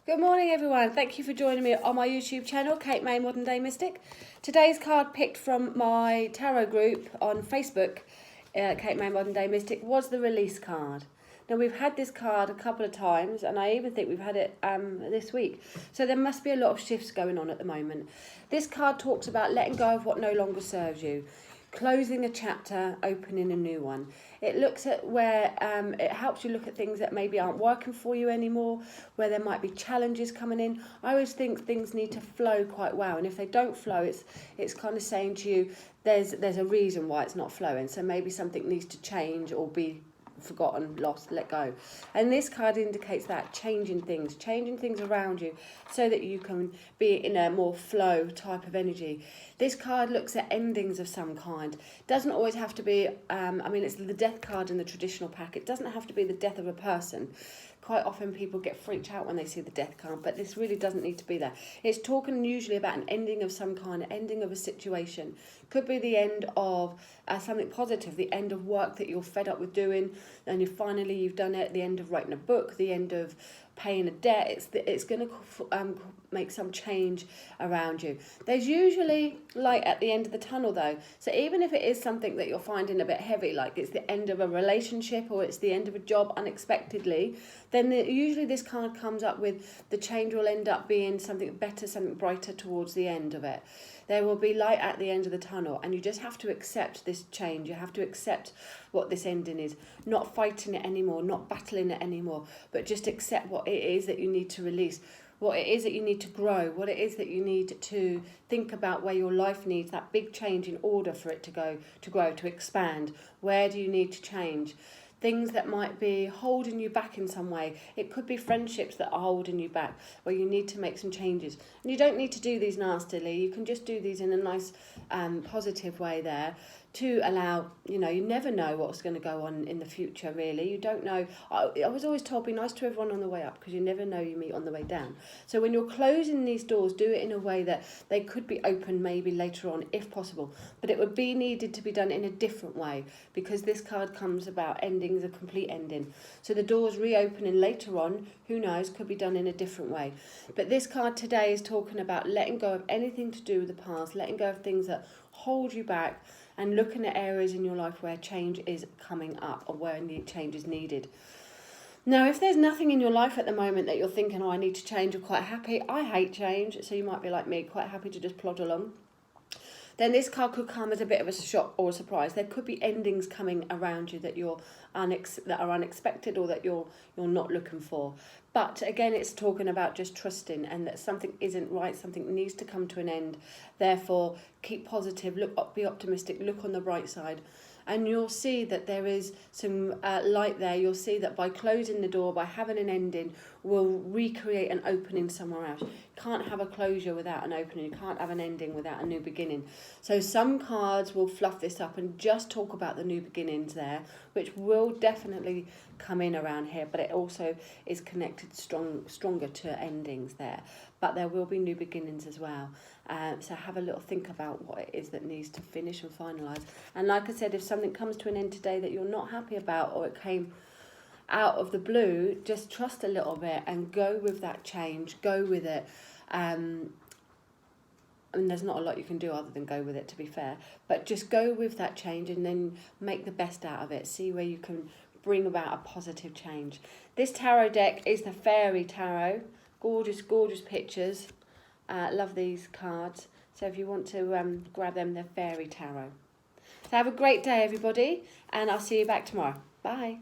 Good morning everyone, thank you for joining me on my YouTube channel, Kate May Modern Day Mystic. Today's card picked from my tarot group on Facebook, Kate May Modern Day Mystic, was the release card. Now we've had this card a couple of times and I even think we've had it this week. So there must be a lot of shifts going on at the moment. This card talks about letting go of what no longer serves you. Closing a chapter, opening a new one. It looks at where it helps you look at things that maybe aren't working for you anymore, where there might be challenges coming in. I always think things need to flow quite well, and if they don't flow, it's kind of saying to you there's a reason why it's not flowing. So maybe something needs to change or be forgotten, lost, let go. And this card indicates that changing things around you so that you can be in a more flow type of energy. This card looks at endings of some kind. Doesn't always have to be it's the death card in the traditional pack. It doesn't have to be the death of a person. Quite often people get freaked out when they see the death card, but this really doesn't need to be there. It's talking usually about an ending of some kind, an ending of a situation. Could be the end of something positive, the end of work that you're fed up with doing, and you've done it, the end of writing a book, the end of paying a debt. It's going to make some change around you. There's usually light at the end of the tunnel though, so even if it is something that you're finding a bit heavy, like it's the end of a relationship or it's the end of a job unexpectedly, then usually this card comes up with the change will end up being something better, something brighter towards the end of it. There will be light at the end of the tunnel, and you just have to accept this change. You have to accept what this ending is, not fighting it anymore, not battling it anymore, but just accept what it is that you need to release, what it is that you need to grow, what it is that you need to think about, where your life needs that big change in order for it to grow, to expand. Where do you need to change? Things that might be holding you back in some way. It could be friendships that are holding you back, where you need to make some changes. And you don't need to do these nastily. You can just do these in a nice, positive way there, to allow, you never know what's going to go on in the future, really. You don't know. I was always told, be nice to everyone on the way up, because you never know you meet on the way down. So when you're closing these doors, do it in a way that they could be open maybe later on, if possible. But it would be needed to be done in a different way, because this card comes about endings, a complete ending. So the doors reopening later on, who knows, could be done in a different way. But this card today is talking about letting go of anything to do with the past, letting go of things that hold you back, and looking at areas in your life where change is coming up or where change is needed. Now, if there's nothing in your life at the moment that you're thinking, oh, I need to change, you're quite happy. I hate change, so you might be like me, quite happy to just plod along. Then this card could come as a bit of a shock or a surprise. There could be endings coming around you that that are unexpected or that you're not looking for. But again, it's talking about just trusting, and that something isn't right, something needs to come to an end. Therefore, keep positive, be optimistic, look on the bright side. And you'll see that there is some light there. You'll see that by closing the door, by having an ending, we'll recreate an opening somewhere else. You can't have a closure without an opening. You can't have an ending without a new beginning. So some cards will fluff this up and just talk about the new beginnings there, which will definitely come in around here, but it also is connected stronger to endings there. But there will be new beginnings as well. So have a little think about what it is that needs to finish and finalise. And like I said, if something comes to an end today that you're not happy about, or it came out of the blue, just trust a little bit and go with that change, go with it. And there's not a lot you can do other than go with it, to be fair. But just go with that change and then make the best out of it. See where you can bring about a positive change. This tarot deck is the Fairy Tarot. Gorgeous, gorgeous pictures. Love these cards. So if you want to grab them, they're Fairy Tarot. So have a great day, everybody, and I'll see you back tomorrow. Bye.